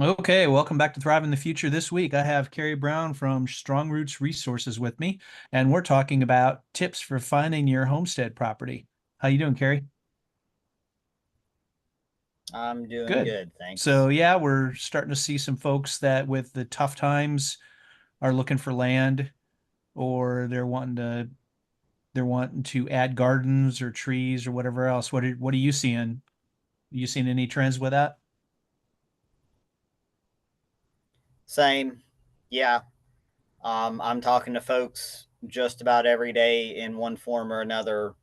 Okay, welcome back to Thrive in the Future. This week, I have Kerry Brown from Strong Roots Resources with me, and we're talking about tips for finding your homestead property. How you doing, Kerry? I'm doing Good. good, So thanks. yeah, we're starting to see some folks that with the tough times are looking for land, or they're wanting to add gardens or trees or whatever else. What are you seeing? You seeing any trends with that? Same. Yeah. I'm talking to folks just about every day in one form or another,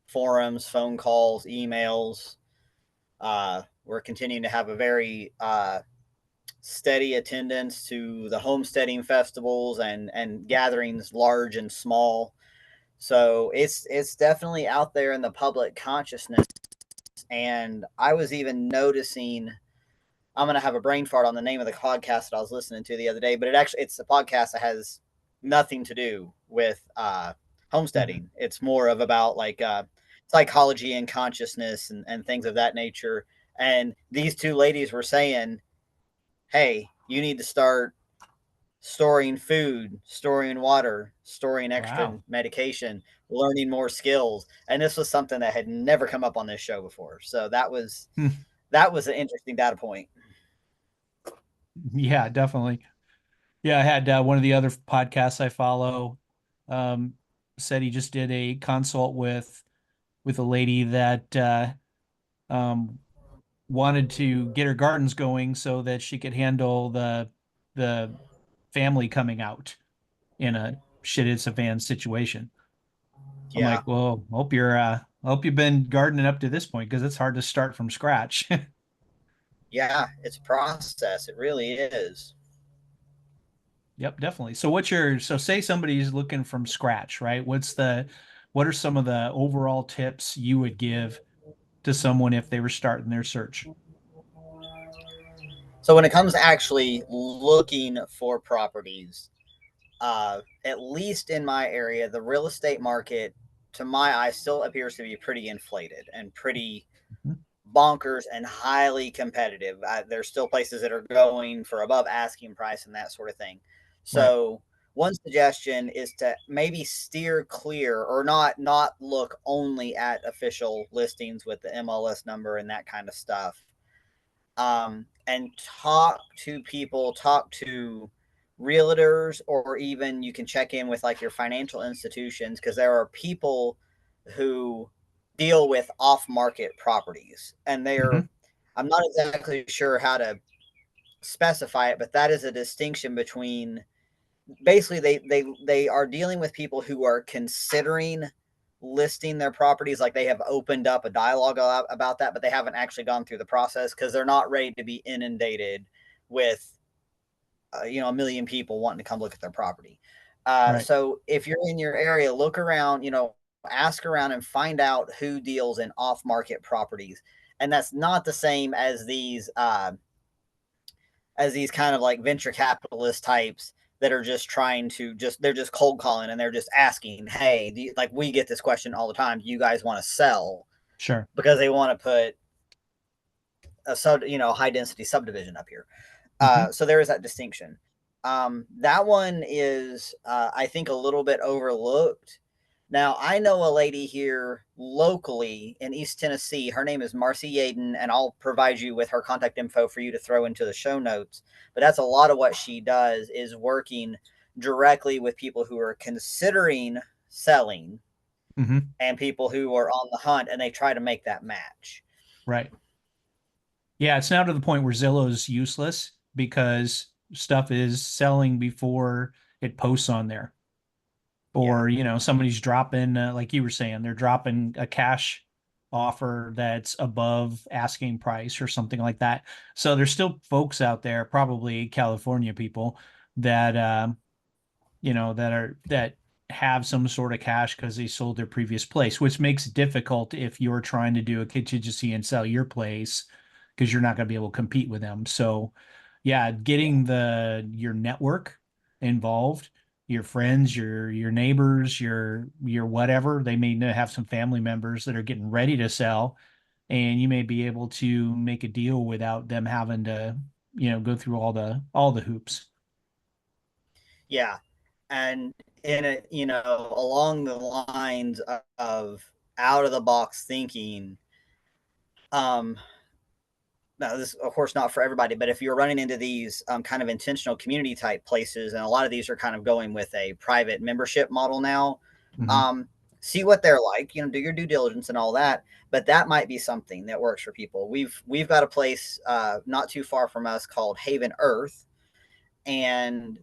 forums, phone calls, emails. We're continuing to have a very steady attendance to the homesteading festivals and gatherings large and small. So it's definitely out there in the public consciousness. And I was even noticing I'm gonna have a brain fart on the name of the podcast that I was listening to the other day, but it's a podcast that has nothing to do with Mhm. homesteading. It's more of about like psychology and consciousness and things of that nature. And these two ladies were saying, "Hey, you need to start storing food, storing water, storing extra Wow. medication, learning more skills." And this was something that had never come up on this show before. So that was an interesting data point. Yeah, definitely. Yeah, I had one of the other podcasts I follow um, said he just did a consult with a lady that um, wanted to get her gardens going so that she could handle the family coming out in a shit it's a van situation. I'm Yeah. like, well, hope you've been gardening up to this point because it's hard to start from scratch. Yeah, it's a process. It really is. Yep, definitely. So say somebody's looking from scratch, right? What are some of the overall tips you would give to someone if they were starting their search? So when it comes to actually looking for properties, at least in my area, the real estate market, to my eye, still appears to be pretty inflated and pretty Mhm. bonkers and highly competitive. There's still places that are going for above asking price and that sort of thing. Right. So one suggestion is to maybe steer clear or not look only at official listings with the MLS number and that kind of stuff, and talk to people, talk to realtors, or even you can check in with like your financial institutions because there are people who deal with off market properties. And Hmm. I'm not exactly sure how to specify it, but that is a distinction between basically they are dealing with people who are considering listing their properties, like they have opened up a dialogue about that, but they haven't actually gone through the process because they're not ready to be inundated with a million people wanting to come look at their property. Right. So if you're in your area, look around, ask around and find out who deals in off market properties. And that's not the same as these kind of like venture capitalist types that are just trying to they're just cold calling and they're just asking, hey, like we get this question all the time, do you guys want to sell? Sure. Because they want to put a high density subdivision up here. Hmm. So there is that distinction. That one is, I think, a little bit overlooked. Now, I know a lady here locally in East Tennessee. Her name is Marcy Yaden, and I'll provide you with her contact info for you to throw into the show notes. But that's a lot of what she does is working directly with people who are considering selling Hmm. and people who are on the hunt, and they try to make that match. Right. Yeah, it's now to the point where Zillow's useless because stuff is selling before it posts on there. Yeah. Or somebody's dropping like you were saying, they're dropping a cash offer that's above asking price or something like that. So there's still folks out there, probably California people, that that have some sort of cash because they sold their previous place, which makes it difficult if you're trying to do a contingency and sell your place because you're not going to be able to compete with them. So yeah, getting the your network involved, your friends, your neighbors, your whatever, they may have some family members that are getting ready to sell, and you may be able to make a deal without them having to go through all the hoops. Yeah. And in it, along the lines of out of the box thinking, um, now this of course not for everybody, but if you're running into these kind of intentional community type places, and a lot of these are kind of going with a private membership model now, Hmm. um, see what they're like, do your due diligence and all that. But that might be something that works for people. We've got a place not too far from us called Haven Earth, and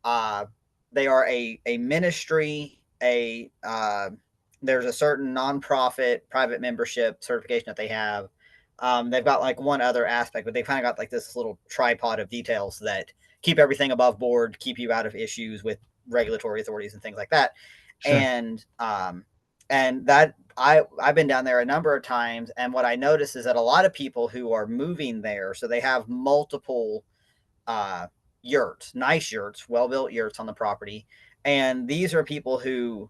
uh, they are a ministry. There's a certain nonprofit private membership certification that they have. They've got like one other aspect, but they kind of got like this little tripod of details that keep everything above board, keep you out of issues with regulatory authorities and things like that. Sure. And that I've been down there a number of times, and what I notice is that a lot of people who are moving there, so they have multiple uh, yurts, nice yurts, well built yurts on the property. And these are people who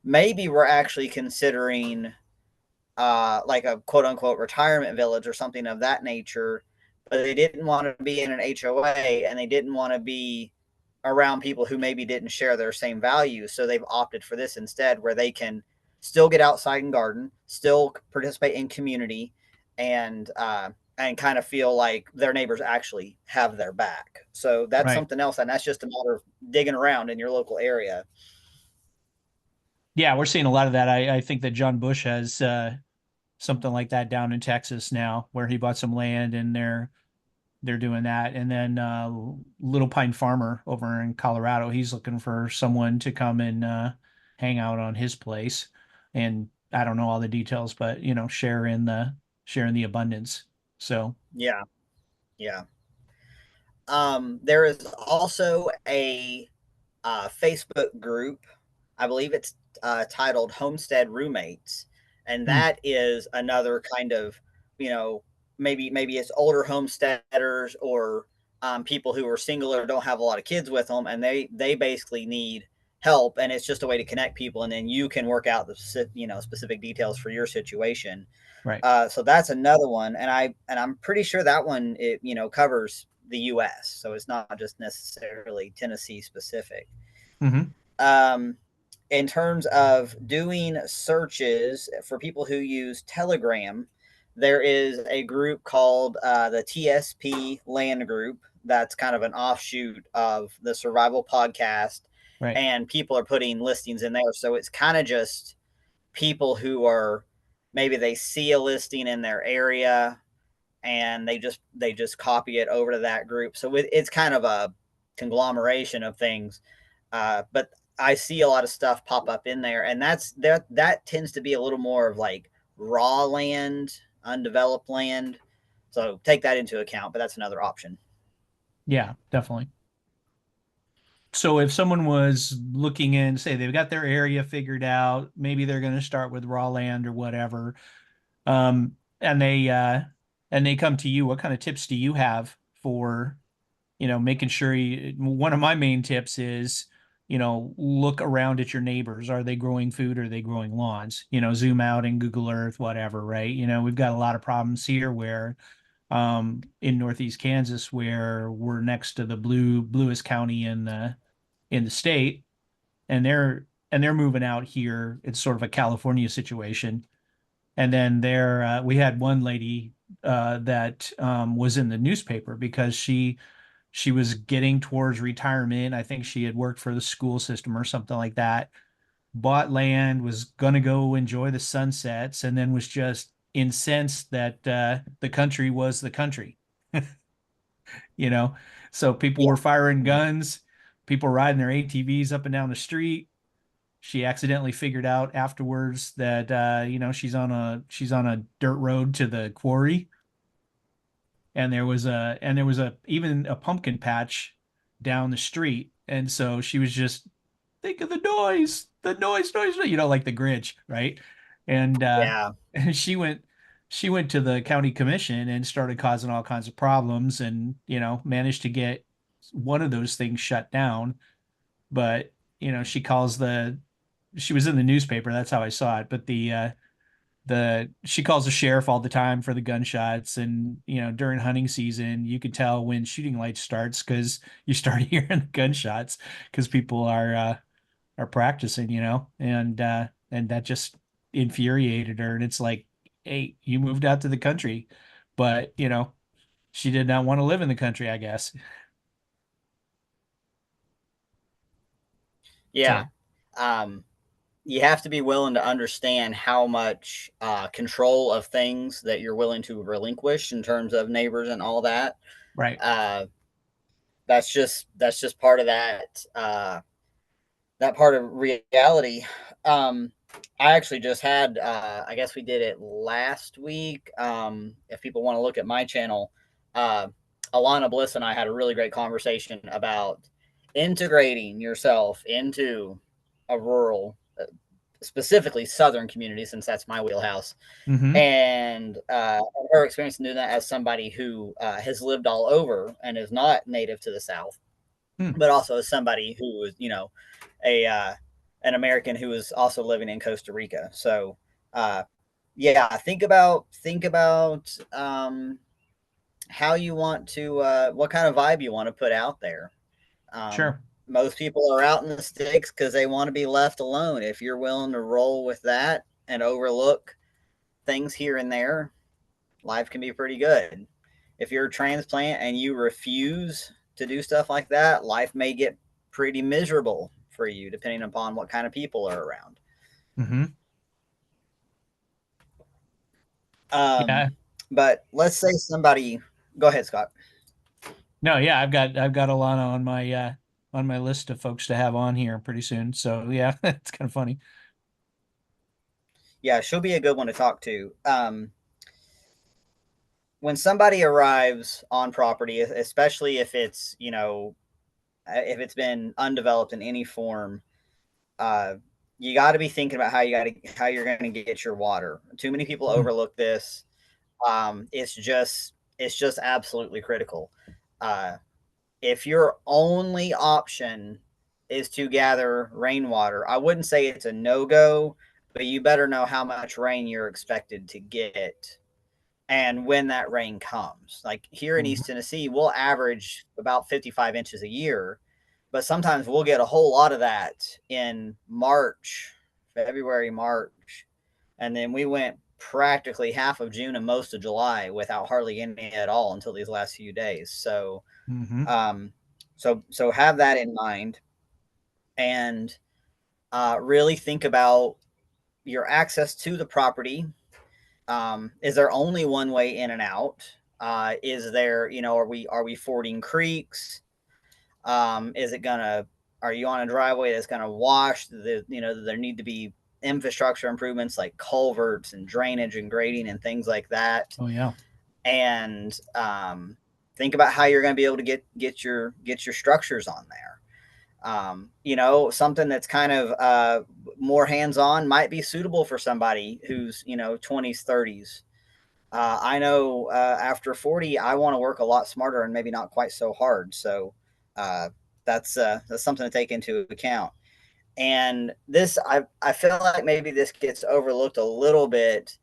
maybe were actually considering like a quote unquote retirement village or something of that nature, but they didn't want to be in an HOA and they didn't want to be around people who maybe didn't share their same values. So they've opted for this instead, where they can still get outside and garden, still participate in community, and and kind of feel like their neighbors actually have their back. So that's Right. something else, and that's just a matter of digging around in your local area. Yeah, we're seeing a lot of that. I think that John Bush has something like that down in Texas now, where he bought some land and they're doing that. And then Little Pine Farmer over in Colorado, he's looking for someone to come and hang out on his place. And I don't know all the details, but share in the abundance. So, Yeah, yeah. There is also a Facebook group. I believe it's titled Homestead Roommates, and hmm, that is another kind of, you know, maybe it's older homesteaders or people who are single or don't have a lot of kids with them, and they basically need help, and it's just a way to connect people, and then you can work out the specific details for your situation. right. So that's another one, and I'm pretty sure that one it covers the U.S. So it's not just necessarily Tennessee specific. Hmm. Um, in terms of doing searches for people who use Telegram, there is a group called the TSP Land Group. That's kind of an offshoot of the Survival Podcast, Right. and people are putting listings in there. So it's kind of just people who are maybe they see a listing in their area and they just copy it over to that group. So it's kind of a conglomeration of things. But I see a lot of stuff pop up in there, and that tends to be a little more of like raw land, undeveloped land. So take that into account. But that's another option. Yeah, definitely. So if someone was looking in, say they've got their area figured out, maybe they're going to start with raw land or whatever, and they come to you, what kind of tips do you have for, making sure one of my main tips is, look around at your neighbors. Are they growing food? Are they growing lawns? Zoom out in Google Earth, whatever, right? We've got a lot of problems here where in Northeast Kansas where we're next to the bluest county in the state, and they're moving out here. It's sort of a California situation. And then we had one lady that was in the newspaper because she was getting towards retirement. I think she had worked for the school system or something like that. Bought land, was gonna go enjoy the sunsets, and then was just incensed that the country was the country. you know. So people Yeah, were firing guns, people riding their ATVs up and down the street. She accidentally figured out afterwards that she's on a dirt road to the quarry, and there was a even a pumpkin patch down the street, and so she was just think of the noise, like the Grinch, right? And yeah, and she went to the county commission and started causing all kinds of problems, and managed to get one of those things shut down. But she was in the newspaper. That's how I saw it. But she calls the sheriff all the time for the gunshots, and during hunting season you could tell when shooting lights starts because you start hearing the gunshots because people are practicing, and that just infuriated her. And it's like, hey, you moved out to the country, but she did not want to live in the country, I guess. Yeah. So Um, you have to be willing to understand how much control of things that you're willing to relinquish in terms of neighbors and all that. right. Uh, that's just part of that part of reality. Um, I actually just had, I guess we did it last week. If people want to look at my channel, uh, Alana Bliss and I had a really great conversation about integrating yourself into a rural, specifically southern community, since that's my wheelhouse. Mm-hmm. And her experience in doing that as somebody who has lived all over and is not native to the South, Hmm. but also as somebody who was, a an American who was also living in Costa Rica. So, uh, yeah, think about how you want to, what kind of vibe you want to put out there. Um, Sure. Most people are out in the sticks because they want to be left alone. If you're willing to roll with that and overlook things here and there, life can be pretty good. If you're a transplant and you refuse to do stuff like that, life may get pretty miserable for you, depending upon what kind of people are around. Mm-hmm. Um, Yeah. but let's say somebody, go ahead, Scott. No, yeah, I've got Alana on my list of folks to have on here pretty soon. So yeah, it's kind of funny. Yeah, she'll be a good one to talk to. When somebody arrives on property, especially if it's, if it's been undeveloped in any form, uh, you got to be thinking about how you're going to get your water. Too many people Hmm. overlook this. It's just absolutely critical. Uh, if your only option is to gather rainwater, I wouldn't say it's a no go, but you better know how much rain you're expected to get and when that rain comes. Like here in Hmm. East Tennessee, we'll average about 55 inches a year, but sometimes we'll get a whole lot of that in March, February, March. And then we went practically half of June and most of July without hardly any at all until these last few days. So, Hmm. um, so have that in mind and really think about your access to the property. Is there only one way in and out? Is there, are we fording creeks? Is it gonna? Are you on a driveway that's gonna wash? There need to be infrastructure improvements like culverts and drainage and grading and things like that. Oh yeah. And think about how you're going to be able to get your structures on there. Something that's kind of more hands on might be suitable for somebody who's 20s, 30s. I know after 40, I want to work a lot smarter and maybe not quite so hard. So uh, that's something to take into account. And this, I feel like maybe this gets overlooked a little bit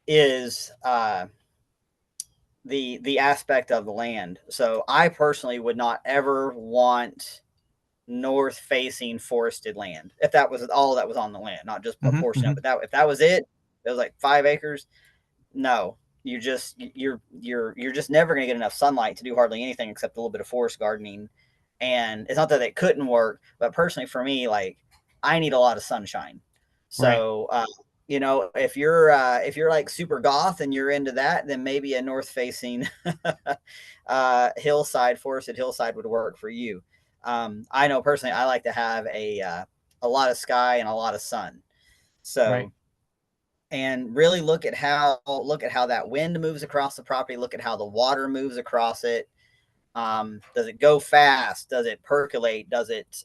is the aspect of the land. So I personally would not ever want north facing forested land if that was all that was on the land, not just a Hmm. portion Hmm. of it. That if that was it was like 5 acres. No, you're just never going to get enough sunlight to do hardly anything except a little bit of forest gardening. And it's not that it couldn't work, but personally for me, like I need a lot of sunshine. Right. So if you're like super goth and you're into that, then maybe a north facing hillside, forested hillside would work for you. I know personally I like to have a lot of sky and a lot of sun. Right. So and really look at how that wind moves across the property, look at how the water moves across it. Does it go fast? Does it percolate? Does it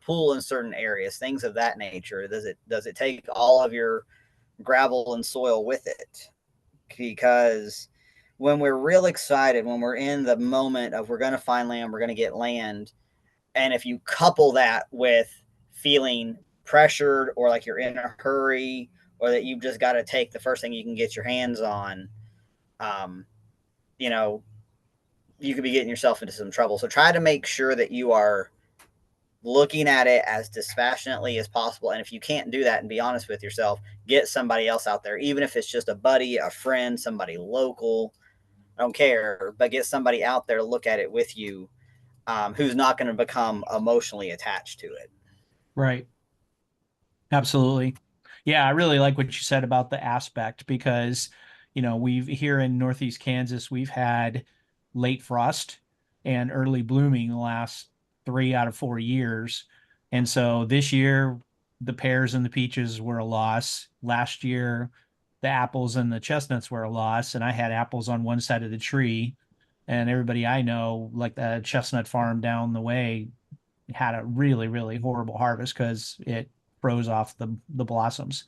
pool in certain areas? Things of that nature. Does it take all of your gravel and soil with it? Because when we're real excited, when we're in the moment of we're going to find land, we're going to get land, and if you couple that with feeling pressured or like you're in a hurry or that you've just got to take the first thing you can get your hands on, um, you know, you could be getting yourself into some trouble. So try to make sure that you are looking at it as dispassionately as possible. And if you can't do that and be honest with yourself, get somebody else out there, even if it's just a buddy, a friend, somebody local. I don't care, but get somebody out there to look at it with you, who's not going to become emotionally attached to it. Right. Absolutely. Yeah, I really like what you said about the aspect because, we've here in Northeast Kansas, we've had late frost and early blooming the last 3 out of 4 years. And so this year, the pears and the peaches were a loss. Last year, the apples and the chestnuts were a loss. And I had apples on one side of the tree. And everybody I know, like the chestnut farm down the way, had a really, really horrible harvest because it froze off the blossoms.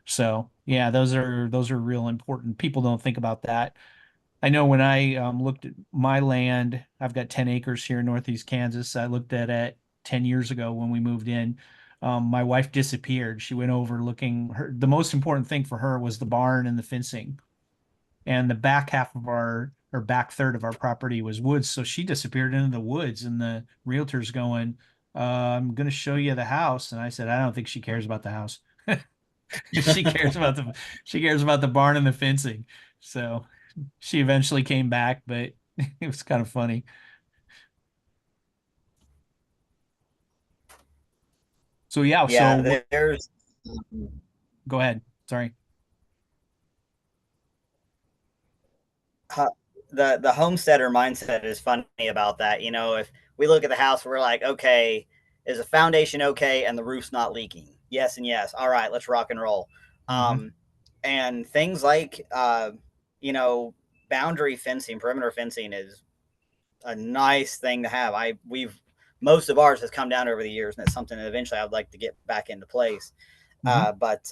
So yeah, those are real important. People don't think about that. I know when I looked at my land, I've got 10 acres here in Northeast Kansas. I looked at it 10 years ago when we moved in. My wife disappeared. She went over looking. The most important thing for her was the barn and the fencing, and the back half of our or back third of our property was woods. So she disappeared into the woods, and the realtor's going, "I'm going to show you the house." And I said, "I don't think she cares about the house. She cares about the barn and the fencing." So she eventually came back, but it was kind of funny. So yeah, so Yeah, there's go ahead. Sorry. the homesteader mindset is funny about that. You know, if we look at the house, we're like, okay, is the foundation okay and the roof's not leaking? Yes and yes. All right, let's rock and roll. Hmm. Um, and things like you know, boundary fencing, perimeter fencing is a nice thing to have. I we've Most of ours has come down over the years, and it's something that eventually I'd like to get back into place. Hmm. But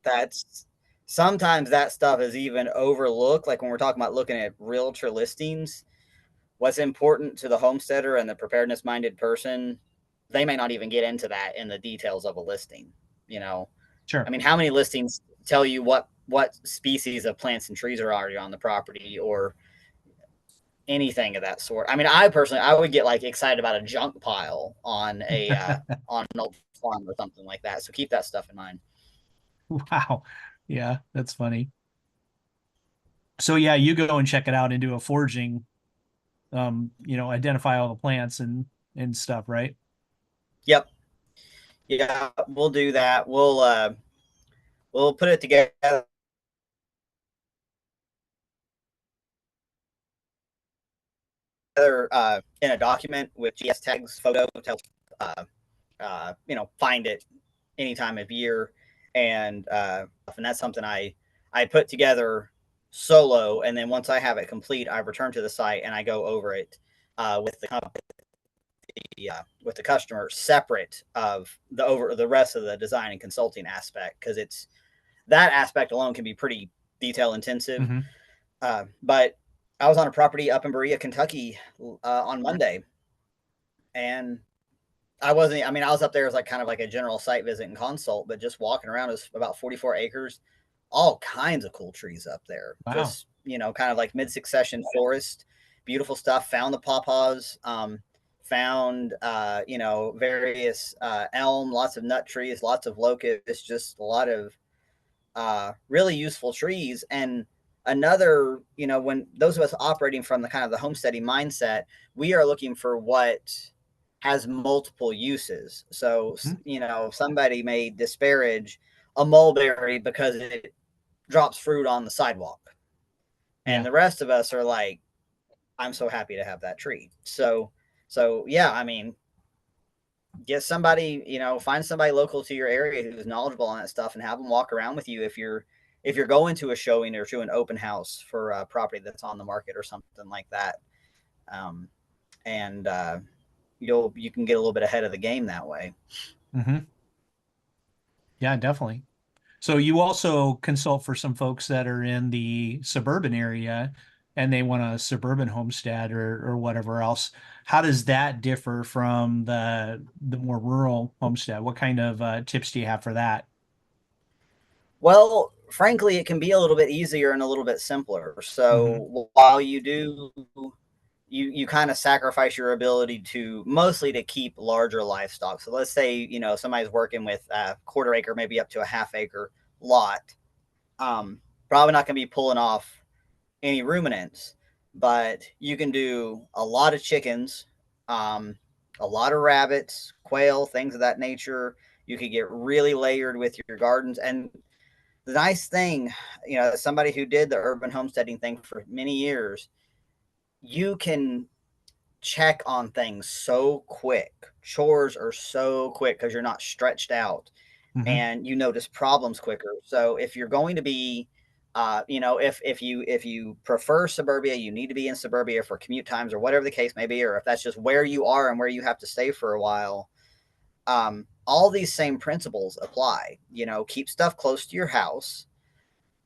That's sometimes that stuff is even overlooked. Like when we're talking about looking at realtor listings, what's important to the homesteader and the preparedness minded person, they may not even get into that in the details of a listing. You know, I Sure. mean, how many listings tell you what species of plants and trees are already on the property or anything of that sort? I mean, I personally, I would get like excited about a junk pile on an old farm or something like that. So keep that stuff in mind. Wow. Yeah, that's funny. So yeah, you go and check it out and do a foraging, identify all the plants and stuff, right? Yep. Yeah, we'll do that. We'll put it together in a document with GS tags, photo tells find it any time of year, and that's something I put together solo, and then once I have it complete, I return to the site and I go over it with the company, with the customer, separate of the rest of the design and consulting aspect, because it's that aspect alone can be pretty detail intensive. Hmm. But I was on a property up in Berea, Kentucky, on Monday, and I wasn't. I mean, I was up there as like kind of like a general site visit and consult, but just walking around, is about 44 acres, all kinds of cool trees up there. Wow. Just kind of like mid succession forest, beautiful stuff. Found the pawpaws. Found various elm, lots of nut trees, lots of locusts, just a lot of really useful trees. And another, when those of us operating from the kind of the homesteading mindset, we are looking for what has multiple uses. So, Hmm. somebody may disparage a mulberry because it drops fruit on the sidewalk. And Yeah. the rest of us are like, I'm so happy to have that tree. So yeah, I mean, get somebody, find somebody local to your area who's knowledgeable on that stuff and have them walk around with you if you're going to a showing or to an open house for a property that's on the market or something like that. Um, and you can get a little bit ahead of the game that way. Hmm. Yeah, definitely. So you also consult for some folks that are in the suburban area, and they want a suburban homestead or whatever else. How does that differ from the more rural homestead? What kind of tips do you have for that? Well, frankly, it can be a little bit easier and a little bit simpler. Hmm. So while you kind of sacrifice your ability to mostly to keep larger livestock. So let's say somebody's working with a quarter acre, maybe up to a half acre lot. Um, Probably not going to be pulling off any ruminants, but you can do a lot of chickens, um, a lot of rabbits, quail, things of that nature. You could get really layered with your gardens. And the nice thing, as somebody who did the urban homesteading thing for many years, you can check on things so quick. Chores are so quick because you're not stretched out, Hmm. and you notice problems quicker. So if you're going to be, if you prefer suburbia, you need to be in suburbia for commute times or whatever the case may be, or if that's just where you are and where you have to stay for a while. All these same principles apply. Keep stuff close to your house.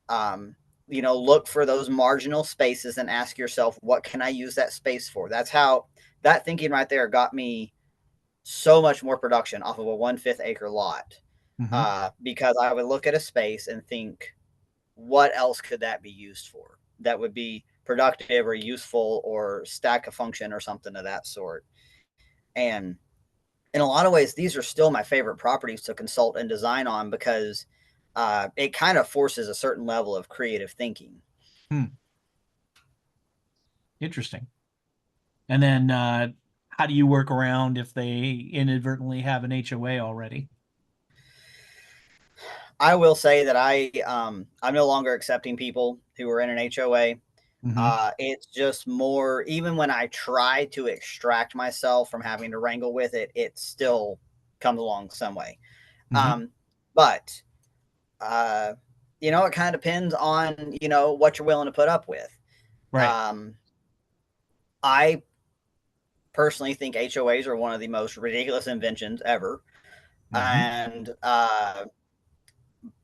Um, look for those marginal spaces and ask yourself, what can I use that space for? That's how that thinking right there got me so much more production off of a 1/5 acre lot, Hmm. because I would look at a space and think, what else could that be used for? That would be productive or useful or stack a function or something of that sort. And in a lot of ways, these are still my favorite properties to consult and design on because it kind of forces a certain level of creative thinking. Hmm. Interesting. And then how do you work around if they inadvertently have an HOA already? I will say that I'm no longer accepting people who are in an HOA. Hmm. It's just more, even when I try to extract myself from having to wrangle with it, it still comes along some way. Hmm. Um, but uh, it kind of depends on what you're willing to put up with. Right. Um, I personally think HOAs are one of the most ridiculous inventions ever, Hmm. and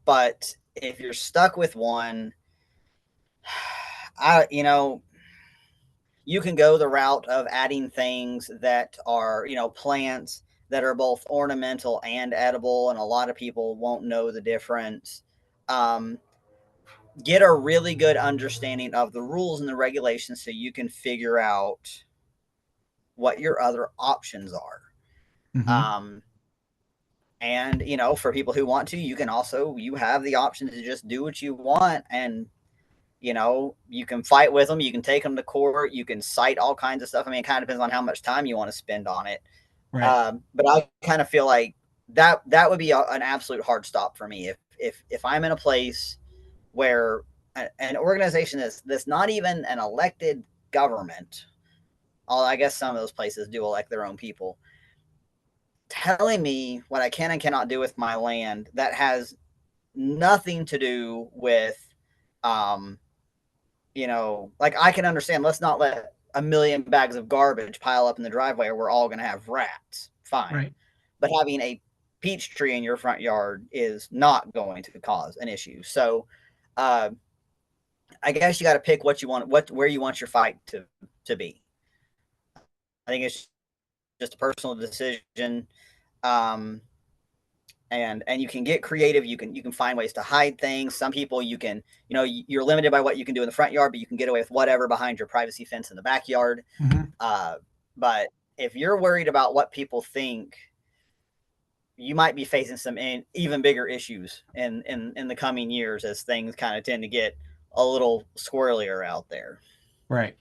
but if you're stuck with one, I you can go the route of adding things that are, plants that are both ornamental and edible, and a lot of people won't know the difference. Um, get a really good understanding of the rules and the regulations so you can figure out what your other options are. Hmm. Um, and for people who want to, you have the option to just do what you want, and you can fight with them, you can take them to court, you can cite all kinds of stuff. I mean, it kind of depends on how much time you want to spend on it. Right. But I kind of feel like that would be an absolute hard stop for me if I'm in a place where an organization that's not even an elected government. Although I guess some of those places do elect their own people, telling me what I can and cannot do with my land that has nothing to do with, um, like I can understand. Let's not let a million bags of garbage pile up in the driveway, or we're all going to have rats. Fine, Right. but having a peach tree in your front yard is not going to cause an issue. So, uh, I guess you got to pick what you want, where you want your fight to be. I think it's just a personal decision. Um, and you can get creative. You can find ways to hide things. Some people, you're limited by what you can do in the front yard, but you can get away with whatever behind your privacy fence in the backyard. Hmm. uh, but if you're worried about what people think, you might be facing some even bigger issues in the coming years as things kind of tend to get a little squirrelier out there. Right.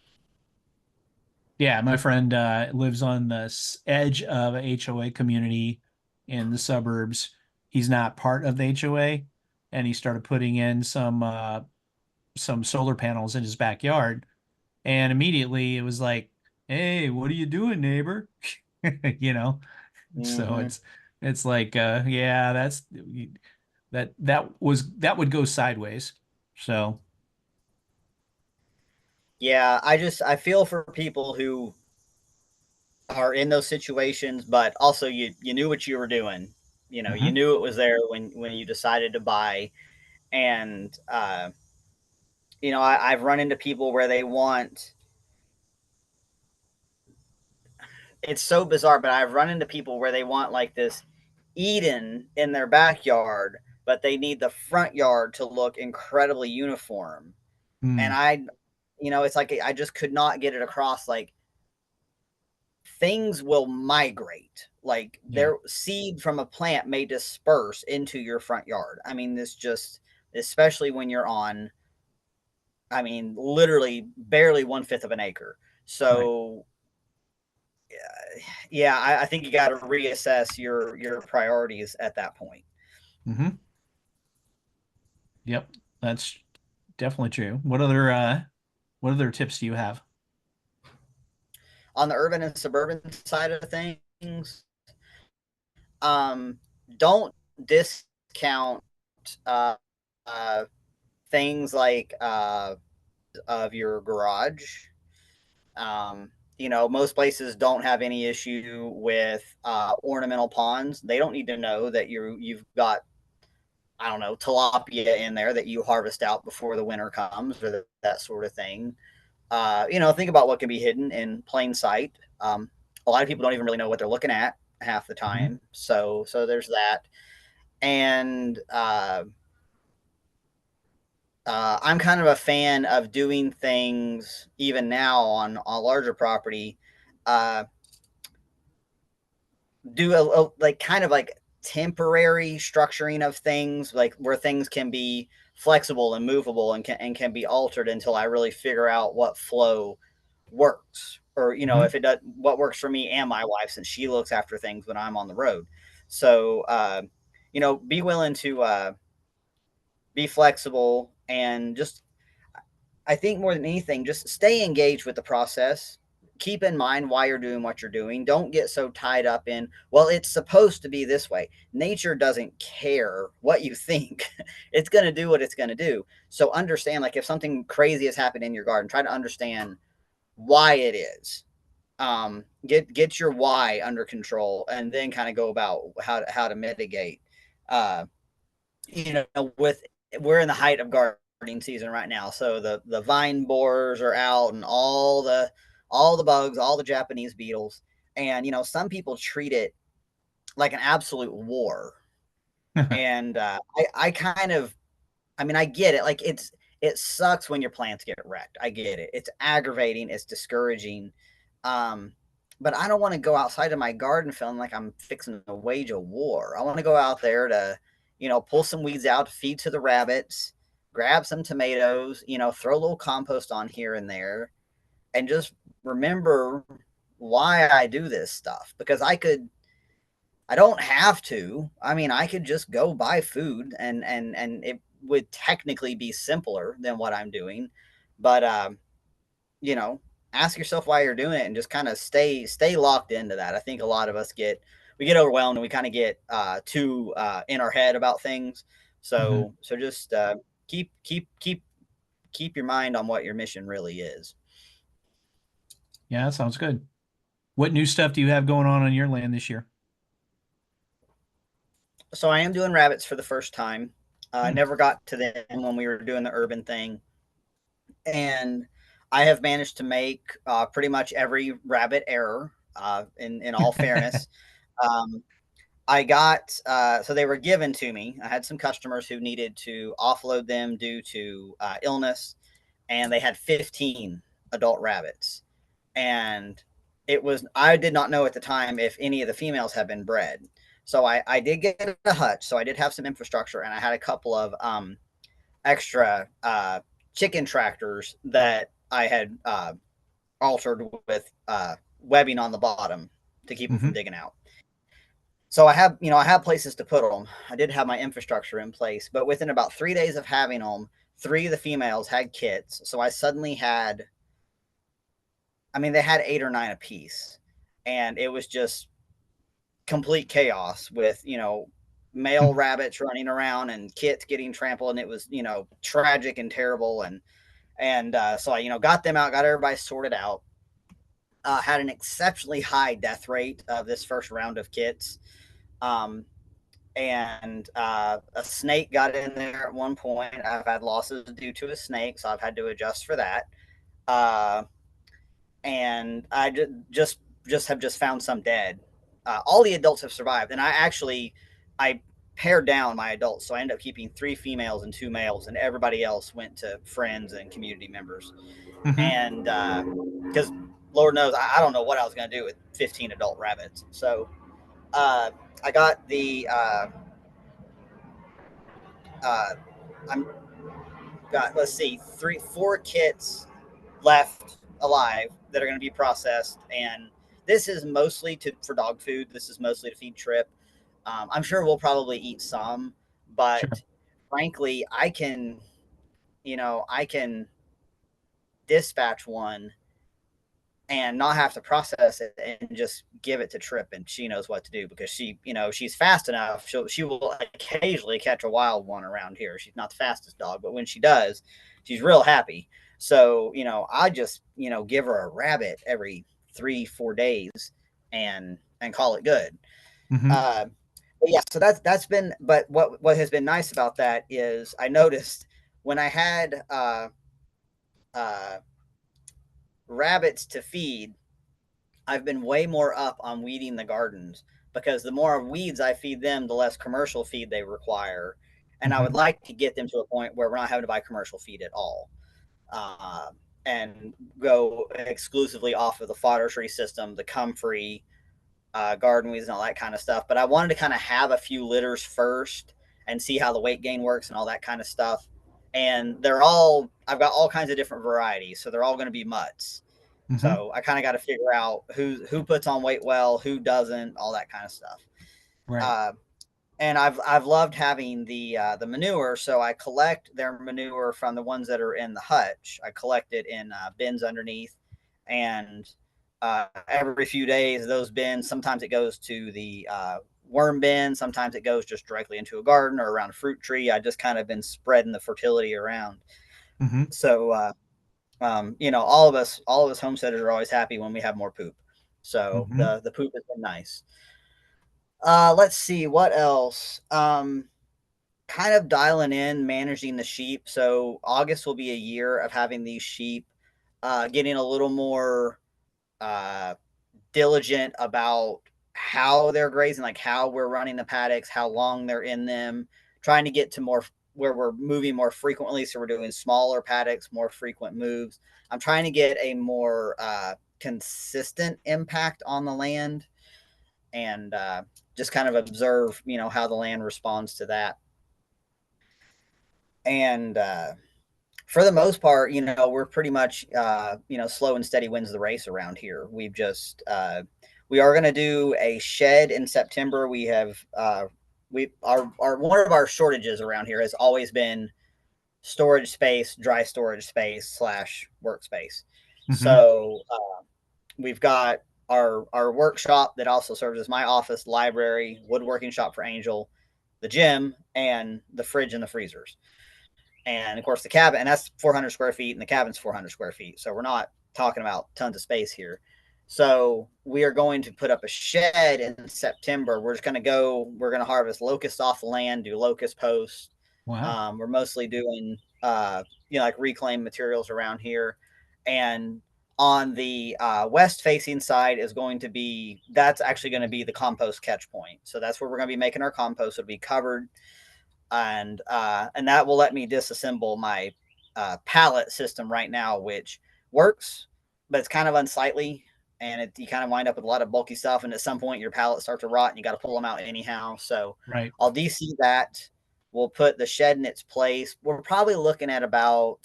Yeah, my friend lives on the edge of a HOA community in the suburbs. He's not part of the HOA, and he started putting in some solar panels in his backyard. And immediately it was like, "Hey, what are you doing, neighbor?" You know. So Mm-hmm. it's like, yeah, that would go sideways. So, Yeah, I feel for people who are in those situations, but also you knew what you were doing. You mhm. knew it was there when you decided to buy, and I've run into people where they want, it's so bizarre, but I've run into people where they want like this Eden in their backyard, but they need the front yard to look incredibly uniform. And Mm, it's like I just could not get it across. Like, things will migrate. Like, yeah. their seed from a plant may disperse into your front yard. I mean, this just, especially when you're on, I mean, literally barely 1/5 of an acre. Right. So yeah, I think you got to reassess your priorities at that point. Hmm. Yep. That's definitely true. What other tips do you have? On the urban and suburban side of things, um, don't discount uh, uh, things like of your garage. Most places don't have any issue with ornamental ponds. They don't need to know that you've got, I don't know, tilapia in there that you harvest out before the winter comes, or that sort of thing. Think about what can be hidden in plain sight. A lot of people don't even really know what they're looking at half the Hmm. time. So there's that. And I'm kind of a fan of doing things even now on a larger property. Uh, do like kind of like temporary structuring of things, like where things can be flexible and movable and can be altered until I really figure out what flow works, or Hmm. if it does, what works for me and my wife, since she looks after things when I'm on the road. So be willing to be flexible, and just, I think more than anything, just stay engaged with the process. Keep in mind why you're doing what you're doing. Don't get so tied up in, well, it's supposed to be this way. Nature doesn't care what you think. It's going to do what it's going to do. So understand, like, if something crazy has happened in your garden, try to understand why it is. Get your why under control, and then kind of go about how to mitigate. Uh, with we're in the height of gardening season right now, so the vine borers are out, and all the bugs, all the Japanese beetles, and some people treat it like an absolute war. And I kind of, I mean, I get it. Like, it sucks when your plants get wrecked. I get it. It's aggravating. It's discouraging. Um, but I don't want to go outside of my garden feeling like I'm fixing to wage a war. I want to go out there to, pull some weeds out, feed to the rabbits, grab some tomatoes, throw a little compost on here and there, and just remember why I do this stuff. Because I don't have to. I mean, I could just go buy food, and it would technically be simpler than what I'm doing. But you know, ask yourself why you're doing it, and just kind of stay locked into that. I think a lot of us get overwhelmed, and we kind of get too in our head about things. Hmm. So just keep your mind on what your mission really is. Yeah, that sounds good. What new stuff do you have going on your land this year? So I am doing rabbits for the first time. I Hmm. never got to them when we were doing the urban thing, and I have managed to make pretty much every rabbit error. In all fairness, um, I got so they were given to me. I had some customers who needed to offload them due to illness, and they had 15 adult rabbits. And I did not know at the time if any of the females had been bred. So I did get a hutch, so I did have some infrastructure, and I had a couple of extra chicken tractors that I had altered with webbing on the bottom to keep them from Hmm. digging out. So I have places to put them. I did have my infrastructure in place, but within about 3 days of having them, three of the females had kits. So I suddenly had, I mean, they had 8 or 9 apiece, and it was just complete chaos with male rabbits running around and kits getting trampled, and it was tragic and terrible. And so I got them out, got everybody sorted out. Had an exceptionally high death rate of this first round of kits. Um, and a snake got in there at one point. I've had losses due to a snake, so I've had to adjust for that. Uh, and I just found some dead. All the adults have survived, and I pared down my adults, so I ended up keeping 3 females and 2 males, and everybody else went to friends and community members. Hmm. And because Lord knows, I don't know what I was going to do with 15 adult rabbits. So uh, I got uh, I'm got, let's see, 4 kits left alive that are going to be processed, and this is mostly for dog food. This is mostly to feed Trip. I'm sure we'll probably eat some, Sure. but frankly, I can dispatch one and not have to process it and just give it to Trip, and she knows what to do because she's fast enough. She will occasionally catch a wild one around here. She's not the fastest dog, but when she does, she's real happy. So I just give her a rabbit every 3-4 days and call it good. Hmm. Uh, but yeah, so that's been. But what has been nice about that is I noticed when I had uh, rabbits to feed, I've been way more up on weeding the gardens because the more weeds I feed them, the less commercial feed they require. And I would Hmm. like to get them to a point where we're not having to buy commercial feed at all, uh, and go exclusively off of the fodder tree system, the comfrey, garden weeds, and all that kind of stuff. But I wanted to kind of have a few litters first and see how the weight gain works and all that kind of stuff. And I've got all kinds of different varieties, so they're all going to be mutts. Hmm. So I kind of got to figure out who puts on weight well, who doesn't, all that kind of stuff. Right. Uh, and I've loved having the manure. So I collect their manure from the ones that are in the hutch. I collect it in bins underneath, and every few days those bins. Sometimes it goes to the worm bin. Sometimes it goes just directly into a garden or around a fruit tree. I just kind of been spreading the fertility around. Hmm. So all of us homesteaders are always happy when we have more poop. So Hmm. the poop has been nice. Let's see what else. Kind of dialing in managing the sheep. So August will be a year of having these sheep, getting a little more uh, diligent about how they're grazing, like how we're running the paddocks, how long they're in them, trying to get to more where we're moving more frequently. So we're doing smaller paddocks, more frequent moves. I'm trying to get a more consistent impact on the land, and just kind of observe, how the land responds to that. And for the most part, we're pretty much, slow and steady wins the race around here. We are going to do a shed in September. We have, our one of our shortages around here has always been storage space, dry storage space slash workspace. Hmm. So we've got our workshop that also serves as my office, library, woodworking shop for Angel, the gym, and the fridge and the freezers. And of course, the cabin, and that's 400 square feet, and the cabin's 400 square feet. So we're not talking about tons of space here. So we are going to put up a shed in September. We're going to harvest locusts off the land, do locust posts. Wow. We're mostly doing, like reclaimed materials around here. And on the west facing side that's actually going to be the compost catch point. So that's where we're going to be making our compost. It'll be covered, and that will let me disassemble my pallet system right now, which works, but it's kind of unsightly, and you kind of wind up with a lot of bulky stuff, and at some point your pallets start to rot, and you got to pull them out anyhow. So Right. I'll DC that. We'll put the shed in its place. We're probably looking at about,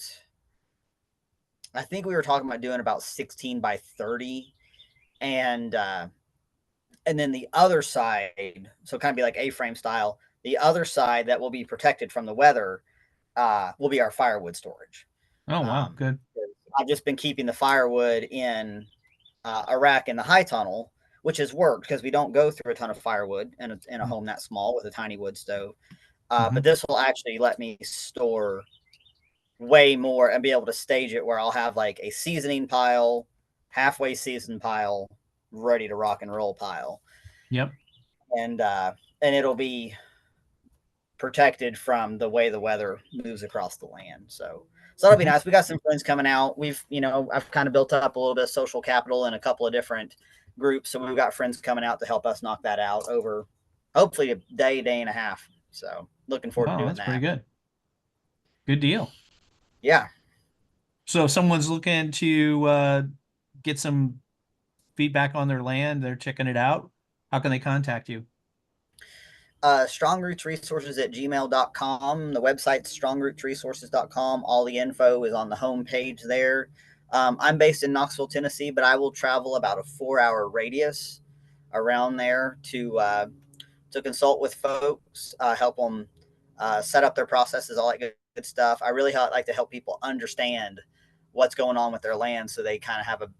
I think we were talking about doing about 16 by 30, and then the other side, so kind of be like A-frame style. The other side that will be protected from the weather will be our firewood storage. Oh, wow. Um, Good. I've just been keeping the firewood in a rack in the high tunnel, which has worked because we don't go through a ton of firewood in a home that small with a tiny wood stove. But Hmm. this will actually let me store way more and be able to stage it where I'll have like a seasoning pile, halfway seasoned pile, ready to rock and roll pile, Yep. and it'll be protected from the way the weather moves across the land. So that'll be Mhm. nice. We got some friends coming out. I've kind of built up a little bit of social capital in a couple of different groups. So we've got friends coming out to help us knock that out over hopefully a day and a half. So looking forward to Wow, doing that's pretty that. good. Good deal. Yeah. So if someone's looking to get some feedback on their land, they're checking it out. How can they contact you? Strongrootsresources at gmail.com. The website's strongrootsresources.com. All the info is on the home page there. I'm based in Knoxville, Tennessee, but I will travel about a 4 hour radius around there to consult with folks, help them set up their processes, all that good stuff. I really like to help people understand what's going on with their land so they kind of have a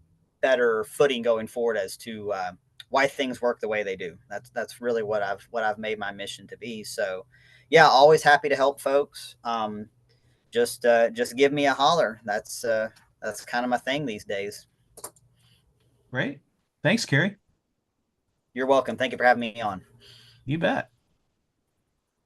better footing going forward as to why things work the way they do. That's really what I've made my mission to be. So, yeah, always happy to help folks. Just give me a holler. That's kind of my thing these days. Great. Thanks, Kerry. You're welcome. Thank you for having me on. You bet.